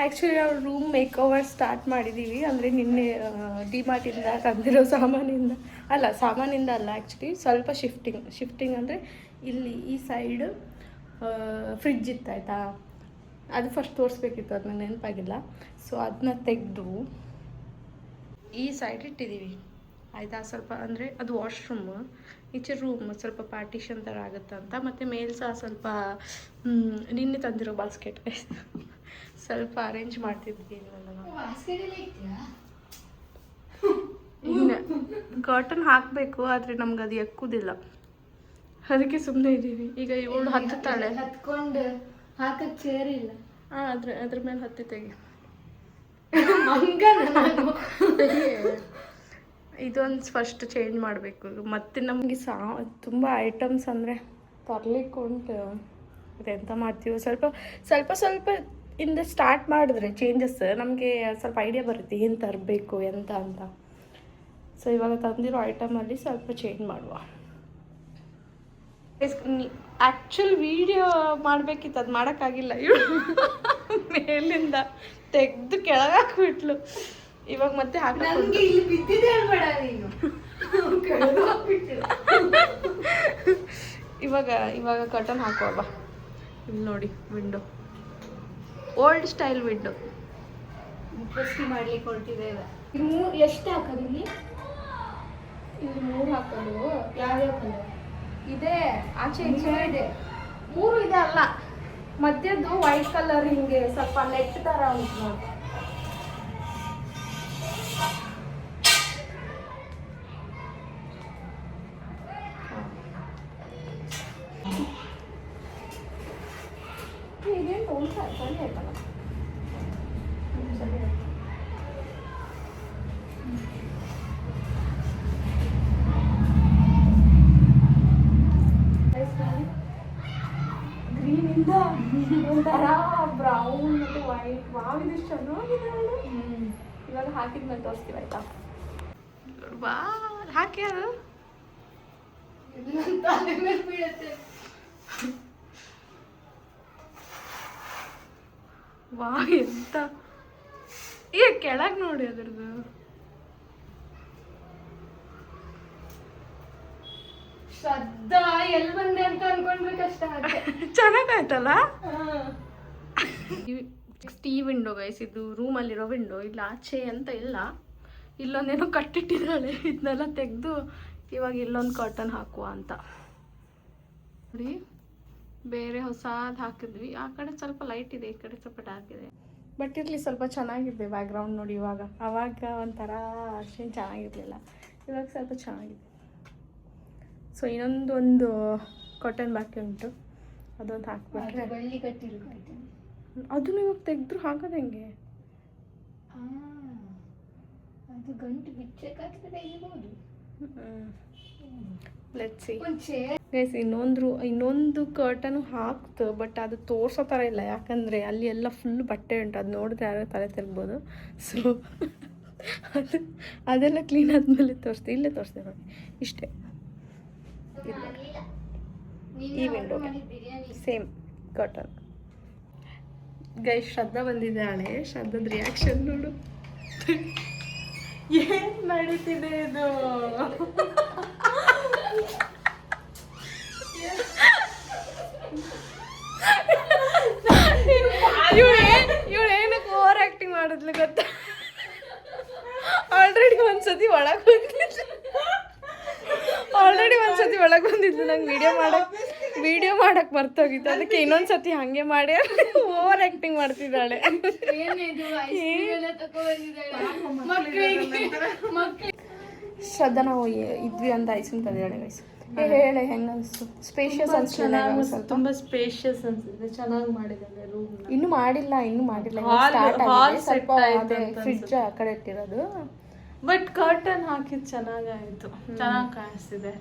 Actually ನಾವು room make over start ಮಾಡಿದ್ದೀವಿ. ಅಂದರೆ ನಿನ್ನೆ ಡಿಮಾರ್ಟಿಂದ ತಂದಿರೋ ಸಾಮಾನಿಂದ ಅಲ್ಲ ಆ್ಯಕ್ಚುಲಿ ಸ್ವಲ್ಪ ಶಿಫ್ಟಿಂಗ್ ಅಂದರೆ ಇಲ್ಲಿ ಈ ಸೈಡ್ ಫ್ರಿಡ್ಜ್ ಇತ್ತಾಯ್ತಾ, ಅದು ಫಸ್ಟ್ ತೋರಿಸ್ಬೇಕಿತ್ತು, ಅದು ನನಗೆ ನೆನಪಾಗಿಲ್ಲ. ಸೊ ಅದನ್ನ ತೆಗೆದು ಈ ಸೈಡ್ ಇಟ್ಟಿದ್ದೀವಿ ಆಯಿತಾ. ಸ್ವಲ್ಪ ಅಂದರೆ ಅದು ವಾಶ್ರೂಮ್, ಈಚೆ ರೂಮ್, ಸ್ವಲ್ಪ ಪಾರ್ಟಿಷನ್ ಥರ ಆಗುತ್ತಂತ. ಮತ್ತು ಮೇಲೆ ಸಹ ಸ್ವಲ್ಪ ನಿನ್ನೆ ತಂದಿರೋ ಬಾಸ್ಕೆಟ್ ಸ್ವಲ್ಪ ಅರೇಂಜ್ ಮಾಡ್ತಿದ್ವಿ. ಇನ್ನು ಕಾಟನ್ ಹಾಕಬೇಕು, ಆದರೆ ನಮ್ಗೆ ಅದು ಎಕ್ಕುದಿಲ್ಲ, ಅದಕ್ಕೆ ಸುಮ್ಮನೆ ಇದ್ದೀವಿ. ಈಗ ಇವಳು ಹತ್ತುತ್ತಾಳೆ, ಹತ್ಕೊಂಡು ಹಾಕಕ್ಕೆ ಚೇರ್ ಇಲ್ಲ. ಅದ್ರ ಮೇಲೆ ಹತ್ತಿ ತೆಗಿ. ಇದೊಂದು ಫಸ್ಟ್ ಚೇಂಜ್ ಮಾಡಬೇಕು. ಮತ್ತು ನಮಗೆ ತುಂಬ ಐಟಮ್ಸ್ ಅಂದರೆ ತರ್ಲಿಕ್ಕೆ ಉಂಟು. ಅದೆಂತ ಮಾಡ್ತೀವೋ ಸ್ವಲ್ಪ ಇಂದ ಸ್ಟಾರ್ಟ್ ಮಾಡಿದ್ರೆ ಚೇಂಜಸ್ ನಮಗೆ ಸ್ವಲ್ಪ ಐಡಿಯಾ ಬರುತ್ತೆ ಏನು ತರಬೇಕು ಎಂತ ಅಂತ. ಸೊ ಇವಾಗ ತಂದಿರೋ ಐಟಮಲ್ಲಿ ಸ್ವಲ್ಪ ಚೇಂಜ್ ಮಾಡುವ. ಆ್ಯಕ್ಚುಲ್ ವಿಡಿಯೋ ಮಾಡಬೇಕಿತ್ತು, ಅದು ಮಾಡೋಕ್ಕಾಗಿಲ್ಲ. ಮೇಲಿಂದ ತೆಗೆದು ಕೆಳಗೆ ಹಾಕ್ಬಿಟ್ಲು. ಇವಾಗ ಮತ್ತೆ ಹಾಕಿ ಬಿದ್ದಿದೆ ಹೇಳ್ಬೇಡ ನೀನು. ಇವಾಗ ಕಟನ್ ಹಾಕುವ. ಇಲ್ಲಿ ನೋಡಿ ವಿಂಡೋ, ಓಲ್ಡ್ ಸ್ಟೈಲ್ ವಿಂಡೋ ಮುಖಸ್ತಿ ಮಾಡ್ಲಿಕ್ಕೆ ಹೊರಟಿದ್ದೇವೆ. ಎಷ್ಟು ಹಾಕೋದು ಇಲ್ಲಿ 3 ಹಾಕೋದು. ಯಾವ್ಯಾವ ಕಲರ್ ಇದೆ? ಆಚೆ ಈಚೆ ಇದೆ 3 ಇದೆ ಅಲ್ಲ, ಮಧ್ಯದ್ದು ವೈಟ್ ಕಲರ್ ಹಿಂಗೆ ಸ್ವಲ್ಪ ನೆಟ್ ಥರ ಉಂಟು ನೋಡಿ. ಇದೇನು ತೋರಿಸ ಸರಿ ಆಯ್ತಲ್ಲ. ಸರಿ ಆಯ್ತು. ಗ್ರೀನಿಂದ ಒಂಥರ ಬ್ರೌನ್ ಮತ್ತು ವೈಟ್, ಇದಿಷ್ಟು ಚೆನ್ನಾಗಿದೆ. ಇವಾಗ ಹಾಕಿದ್ಮೇಲೆ ತೋರಿಸ್ತೀವಿ ಆಯ್ತಾ. ಹಾಕಿ ಅದು ಬೀಳುತ್ತೆ. ಎಂತ ಈಗ ಕೆಳಗೆ ನೋಡಿ ಅದ್ರದ್ದು. ಶ್ರದ್ಧಾ ಎಲ್ಲಿ ಬಂದೆ ಅಂತ ಅನ್ಕೊಂಡ್ರೆ ಕಷ್ಟ ಆಗುತ್ತೆ. ಚೆನ್ನಾಗಾಯ್ತಲ್ಲ. ಈ ವಿಂಡೋ ಗೈಸ್, ಇದು ರೂಮಲ್ಲಿರೋ ವಿಂಡೋ. ಇಲ್ಲ ಆಚೆ ಅಂತ ಇಲ್ಲ, ಇಲ್ಲೊಂದೇನೋ ಕಟ್ಟಿಟ್ಟಿದ್ದಾಳೆ. ಇದನ್ನೆಲ್ಲ ತೆಗೆದು ಇವಾಗ ಇಲ್ಲೊಂದು ಕಾಟನ್ ಹಾಕುವ ಅಂತ ನೋಡಿ. ಬೇರೆ ಹೊಸದು ಹಾಕಿದ್ವಿ. ಆ ಕಡೆ ಸ್ವಲ್ಪ ಲೈಟ್ ಇದೆ, ಈ ಕಡೆ ಸ್ವಲ್ಪ ಡಾರ್ಕ್ ಇದೆ. ಬಟ್ ಇರಲಿ, ಸ್ವಲ್ಪ ಚೆನ್ನಾಗಿದೆ ಬ್ಯಾಕ್ಗ್ರೌಂಡ್ ನೋಡಿ. ಅವಾಗ ಒಂಥರ ಅಷ್ಟೇನು ಚೆನ್ನಾಗಿರಲಿಲ್ಲ, ಇವಾಗ ಸ್ವಲ್ಪ ಚೆನ್ನಾಗಿದೆ. ಸೊ ಇನ್ನೊಂದು ಕಾಟನ್ ಬಾಕಿ ಉಂಟು, ಅದೊಂದು ಹಾಕ್ಬಿಟ್ರೆ. ಬಳ್ಳಿ ಕಟ್ಟಿರೋ ಅದನ್ನು ಇವಾಗ ತೆಗೆದ್ರು ಹಾಕೋದು ಹೆಂಗೆ? ಅದು ಗಂಟು ಬಿಚ್ಚಕ್ಕಾಗ್ತದೆ ತೆಗಿಬೋದು. Let's see guys. ಇನ್ನೊಂದು ಕರ್ಟನ್ ಹಾಕ್ತು, ಬಟ್ ಅದು ತೋರ್ಸೋ ಥರ ಇಲ್ಲ, ಯಾಕಂದರೆ ಅಲ್ಲಿ ಎಲ್ಲ ಫುಲ್ ಬಟ್ಟೆ ಉಂಟು. ಅದು ನೋಡಿದ್ರೆ ಯಾರೋ ತಲೆ ತಿರ್ಬೋದು. ಸೊ ಅದೆಲ್ಲ ಕ್ಲೀನ್ ಆದಮೇಲೆ ಇಲ್ಲೇ ತೋರಿಸ್ತೀವಿ ನೋಡಿ. ಇಷ್ಟೇ. ಈ ವಿಂಡೋಗೆ ಸೇಮ್ ಕರ್ಟನ್. ಗೈಸ್ ಶ್ರದ್ಧಾ ಬಂದಿದ್ದಾಳೆ. ಶ್ರದ್ಧಾದ ರಿಯಾಕ್ಷನ್ ನೋಡು. ಏನು ನಡೀತಿದೆ ಇದು? ಇವಳು ಏನಕ್ಕೆ ಓವರ್ ಆ್ಯಕ್ಟಿಂಗ್ ಮಾಡಿದ್ಲು ಗೊತ್ತಾ? ಆಲ್ರೆಡಿ ಒಂದ್ಸತಿ ಒಳಗೆ ಬಂದಿದ್ಲು. ನಂಗೆ ವಿಡಿಯೋ ಮಾಡಕ್ಕೆ ಮರ್ತೋಗಿತ್ತು, ಅದಕ್ಕೆ ಇನ್ನೊಂದ್ಸತಿ ಹಾಗೆ ಮಾಡಿ ಓವರ್ ಆ್ಯಕ್ಟಿಂಗ್ ಮಾಡ್ತಿದ್ದಾಳೆ. ಶ್ರದ್ಧಾ ನಾವು ಇದ್ವಿ ಅಂತ ಐಸ್ ತಂದಿದ್ದಾಳೆ ಗೈಸ್. ಹೇಳಿ ಹೆಂಗೆ ಅನಿಸ್ತು? ಸ್ಪೇಷಿಯಸ್ ಅನ್ಸ್ಲಿಲ್ಲ? ತುಂಬ ಸ್ಪೇಷಿಯಸ್ ಅನ್ಸುತ್ತೆ, ಚೆನ್ನಾಗಿ ಮಾಡಿದ್ದಾರೆ ರೂಮ್. ಇನ್ನೂ ಮಾಡಿಲ್ಲ ಫ್ರಿಡ್ಜ್ ಆ ಕಡೆ ಇಟ್ಟಿರೋದು. ಬಟ್ ಕರ್ಟನ್ ಹಾಕಿದ್ ಚೆನ್ನಾಗಾಯ್ತು, ಚೆನ್ನಾಗಿ ಕಾಣಿಸ್ತಿದೆ.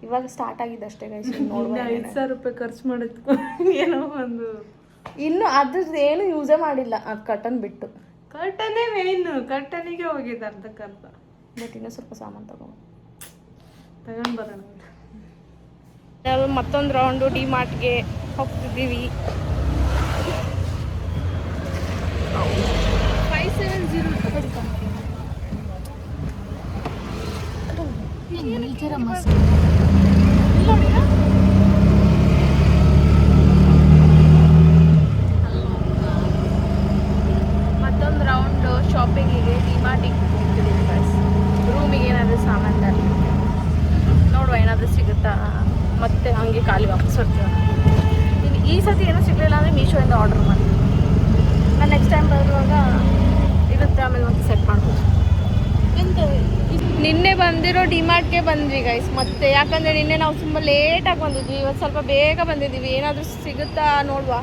ಇವಾಗ ಸ್ಟಾರ್ಟ್ ಆಗಿದೆ ಅಷ್ಟೇ ಗೈಸ್. 5,000 ರೂಪಾಯಿ ಖರ್ಚು ಮಾಡಿದ್ಕು ಏನೋ ಒಂದು. ಇನ್ನು ಅದ್ರದ್ದು ಏನು ಯೂಸೇ ಮಾಡಿಲ್ಲ, ಅದು ಕರ್ಟನ್ ಬಿಟ್ಟು. ಕರ್ಟನೇ ಮೇಯ್ನು, ಕರ್ಟನಿಗೆ ಹೋಗಿದೆ ಅರ್ಧಕ್ಕರ್ಧ. ಬಟ್ ಇನ್ನೂ ಸ್ವಲ್ಪ ಸಾಮಾನು ತಗೊಂಡು ಬರೋಣ. ಮತ್ತೊಂದು ರೌಂಡು ಡಿ ಮಾರ್ಟ್ಗೆ ಹೋಗ್ತಿದ್ದೀವಿ. ಜರ ಮಸ್ತ್ ಮತ್ತೊಂದು ರೌಂಡ್ ಶಾಪಿಂಗಿಗೆ ಡಿಮಾರ್ಟಿಗೆ ಹೋಗ್ತಿದ್ದೀವಿ ಗೈಸ್. ರೂಮಿಗೆ ಏನಾದರೂ ಸಾಮಾನು ತರಲಿ ನೋಡುವ, ಏನಾದರೂ ಸಿಗುತ್ತಾ, ಮತ್ತೆ ಹಂಗೆ ಖಾಲಿ ವಾಪಸ್ ಬರ್ತೀವಿ. ಇನ್ನು ಈ ಸತಿ ಏನೂ ಸಿಗಲಿಲ್ಲ ಅಂದರೆ ಮೀಶೋಯಿಂದ ಆರ್ಡರ್ ಮಾಡಿ, ನಾನು ನೆಕ್ಸ್ಟ್ ಟೈಮ್ ಬರುವಾಗ ಇರುತ್ತೆ, ಆಮೇಲೆ ಮತ್ತೆ ಸೆಟ್ ಮಾಡ್ಬೋದು. ನಿನ್ನೆ ಬಂದಿರೋ ಡಿಮಾರ್ಟ್ಗೆ ಬಂದ್ವಿ ಗೈಸ್ ಮತ್ತೆ, ಯಾಕಂದರೆ ನಿನ್ನೆ ನಾವು ತುಂಬ ಲೇಟಾಗಿ ಬಂದಿದ್ವಿ, ಇವತ್ತು ಸ್ವಲ್ಪ ಬೇಗ ಬಂದಿದ್ದೀವಿ. ಏನಾದರೂ ಸಿಗುತ್ತಾ ನೋಡುವ.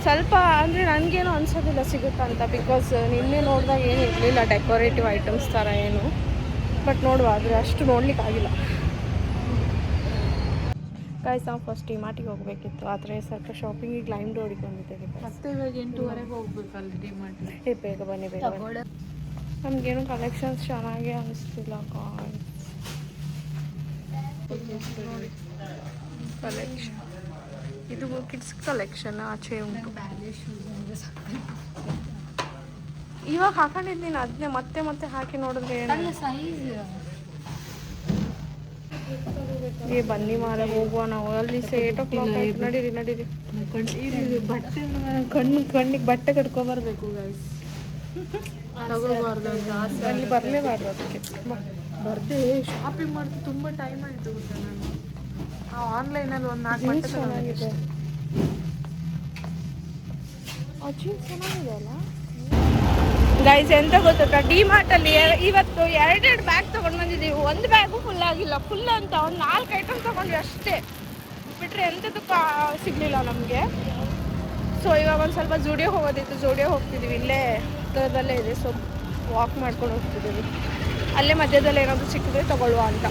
ಸ್ವಲ್ಪ ಅಂದರೆ ನನಗೇನು ಅನ್ಸೋದಿಲ್ಲ ಸಿಗುತ್ತಾ ಅಂತ, ಬಿಕಾಸ್ ನಿನ್ನೆ ನೋಡಿದಾಗ ಏನು ಇರಲಿಲ್ಲ ಡೆಕೋರೇಟಿವ್ ಐಟಮ್ಸ್ ಥರ ಏನು. ಬಟ್ ನೋಡುವ, ಆದರೆ ಅಷ್ಟು ನೋಡ್ಲಿಕ್ಕಾಗಿಲ್ಲ ಗೈಸ್. ನಾವು ಫಸ್ಟ್ ಡಿಮಾರ್ಟಿಗೆ ಹೋಗಬೇಕಿತ್ತು, ಆದರೆ ಸ್ವಲ್ಪ ಶಾಪಿಂಗಿಗೆ ಲೈಮ್ ರೋಡಿಗೆ ಬಂದಿದ್ದೇವೆ. ಮತ್ತೆ ಇವಾಗ 8:30 ಹೋಗ್ಬೇಕಲ್ಲ ಡಿಮಾರ್ಟ್. ಬೇಗ ಬನ್ನಿ ಬೇಗ ಬನ್ನಿ. ನಮಗೇನು ಕಲೆಕ್ಷನ್ಸ್ ಚೆನ್ನಾಗೇ ಅನಿಸ್ತಿಲ್ಲ ನೋಡಿ. ಕಲೆಕ್ಷನ್ ಇದು ಕಿಡ್ಸ್ ಕಲೆಕ್ಷನ್ ಆಚೆ ಉಂಟು. ಇವಾಗ ಹಾಕೊಂಡಿದ್ದೀನಿ ಅದನ್ನೇ ಮತ್ತೆ ಮತ್ತೆ ಹಾಕಿ ನೋಡಿದ್ರೆ ಏನು ಸೈಜ್ ಏ ಬನ್ನಿ ಮಾರ ಹೋಗುವ ನಾವು. ಅಲ್ಲಿ 8 o'clock ಆಯ್ತು. ನಡೀರಿ ನಡೀರಿ. ಬಟ್ಟೆ ಕಣ್ಣಿಗೆ ಬಟ್ಟೆ ಕಟ್ಕೊಬರ್ಬೇಕು ಗೈಸ್. ತಗೋಬಾರ್ದು ಅಲ್ಲಿ ಬರಲೇಬಾರ್ದು ಅದಕ್ಕೆ ಬರ್ದೆ ಶಾಪಿಂಗ್ ಮಾಡ್ತಾ ತುಂಬ ಟೈಮ್ ಆಯಿತು ಗೊತ್ತಾ. ನಾನು ಆನ್ಲೈನಲ್ಲಿ ಒಂದು 4 ಬಟ್ಟೆ ಚೆನ್ನಾಗಿದೆ. ಜೀನ್ಸ್ ಚೆನ್ನಾಗಿದೆ ಅಲ್ಲ ಗೈಸ್. ಎಂತ ಗೊತ್ತಾ, ಡಿಮಾರ್ಟಲ್ಲಿ ಇವತ್ತು 2 ಬ್ಯಾಗ್ ತೊಗೊಂಡು ಬಂದಿದ್ದೀವಿ. ಒಂದು ಬ್ಯಾಗು ಫುಲ್ ಆಗಿಲ್ಲ. ಫುಲ್ ಅಂತ ಒಂದು 4 ಐಟಮ್ ತೊಗೊಂಡ್ವಿ ಅಷ್ಟೇ, ಬಿಟ್ಟರೆ ಎಂಥದಕ್ಕೂ ಸಿಗಲಿಲ್ಲ ನಮಗೆ. ಸೊ ಇವಾಗ ಒಂದು ಸ್ವಲ್ಪ ಜುಡಿಯೋ ಹೋಗೋದಿತ್ತು, ಜುಡಿಯೋ ಹೋಗ್ತಿದ್ದೀವಿ. ಇಲ್ಲೇ ಹತ್ರದಲ್ಲೇ ಇದೆ, ಸೊ ವಾಕ್ ಮಾಡ್ಕೊಂಡು ಹೋಗ್ತಿದ್ದೀವಿ. ಅಲ್ಲೇ ಮಧ್ಯದಲ್ಲಿ ಏನಾದರೂ ಸಿಕ್ಕಿದ್ರೆ ತೊಗೊಳ್ಳುವ ಅಂತ.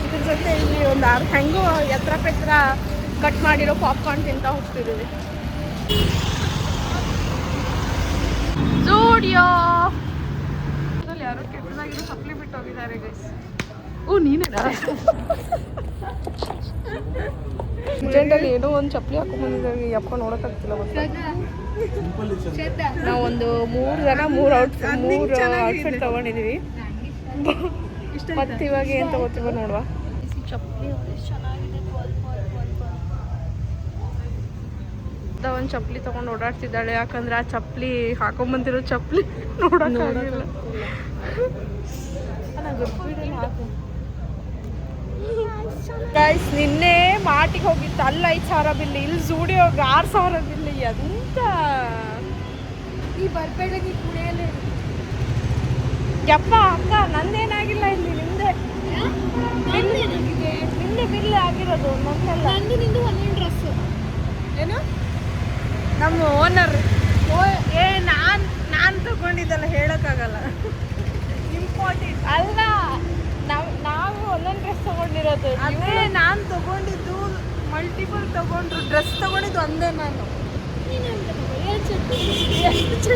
ಇದ್ರ ಜೊತೆ ಇಲ್ಲಿ ಒಂದು 6 ಹೆಂಗೋ ಎತ್ತರ ಪೆತ್ರ ಕಟ್ ಮಾಡಿರೋ ಪಾಪ್ಕಾರ್ನ್ ತಿಂತ ಹೋಗ್ತಿದ್ದೀವಿ. ಜೂಡಿಯೋ ಯಾರೋ ಕೆಟ್ಟದಾಗಿರೋ ಚಪ್ಪಲಿ ಬಿಟ್ಟು ಹೋಗಿದ್ದಾರೆ ಗೈಸ್. ಓ ನೀನೇನಾ? ಅರ್ಜೆಂಟಲ್ಲಿ ಏನೋ ಒಂದು ಚಪ್ಪಲಿ ಹಾಕೊಂಡ್ಬಂದಿದ್ದಾರೆ. ಯಪ್ಪ ನೋಡೋಕ್ಕಾಗ್ತಿಲ್ಲ. ನಾವು ಒಂದು 3 ಜನ 3 ಔಟ್ಫಿಟ್ ತೊಗೊಂಡಿದ್ದೀವಿ. ಮತ್ತೆ ಇವಾಗ ಏನು ತೊಗೋತೀವ ನೋಡುವ. ಚಪ್ಪಲಿ ಚೆನ್ನಾಗಿದೆ. ಒಂದು ಚಪ್ಪಲಿ ತೊಗೊಂಡು ಓಡಾಡ್ತಿದ್ದಾಳೆ, ಯಾಕಂದ್ರೆ ಆ ಚಪ್ಪಲಿ ಹಾಕೊಂಬಂದಿರೋ ಚಪ್ಪಲಿ ನೋಡೋಕ್ಕಾಗಿಲ್ಲ. ಗೈಸ್ ನಿನ್ನೆ ಮಾಟಿಗೆ ಹೋಗಿತ್ತು, ಅಲ್ಲಿ 5,000 ಬಿಲ್, ಇಲ್ಲಿ ಜೂಡಿಯೋಗೆ 6,000 ಬಿಲ್. ಎಂತ ಈ ಬರ್ಬೇಡಗಿ ಪುಣೆಯಲ್ಲಿ. ಯಪ್ಪ ಅಕ್ಕ ನಂದೇನಾಗಿಲ್ಲ, ಇಲ್ಲಿ ನಿಂದೆ ನಿಂದೆ ಬಿಲ್ ಆಗಿರೋದು, ನನ್ನೆಲ್ಲ. ನಂದು ನಿಂದು ಒಂದೊಂದು ಡ್ರೆಸ್ ಏನು ನಮ್ಮ ಓನರ್ ನಾನು ತಗೊಂಡಿದ್ದಲ್ಲ, ಹೇಳೋಕ್ಕಾಗಲ್ಲ. ಇಂಪಾರ್ಟೆಂಟ್ ಅಲ್ಲ, ನಾವು ಒಂದೊಂದು ಡ್ರೆಸ್ ತಗೊಂಡಿರೋದು. ಅದೇ ನಾನು ತಗೊಂಡಿದ್ದು ಮಲ್ಟಿಪಲ್ ತಗೊಂಡ್ರು. ಡ್ರೆಸ್ ತಗೊಂಡಿದ್ದು ಒಂದೇ ನಾನು. ಎಷ್ಟು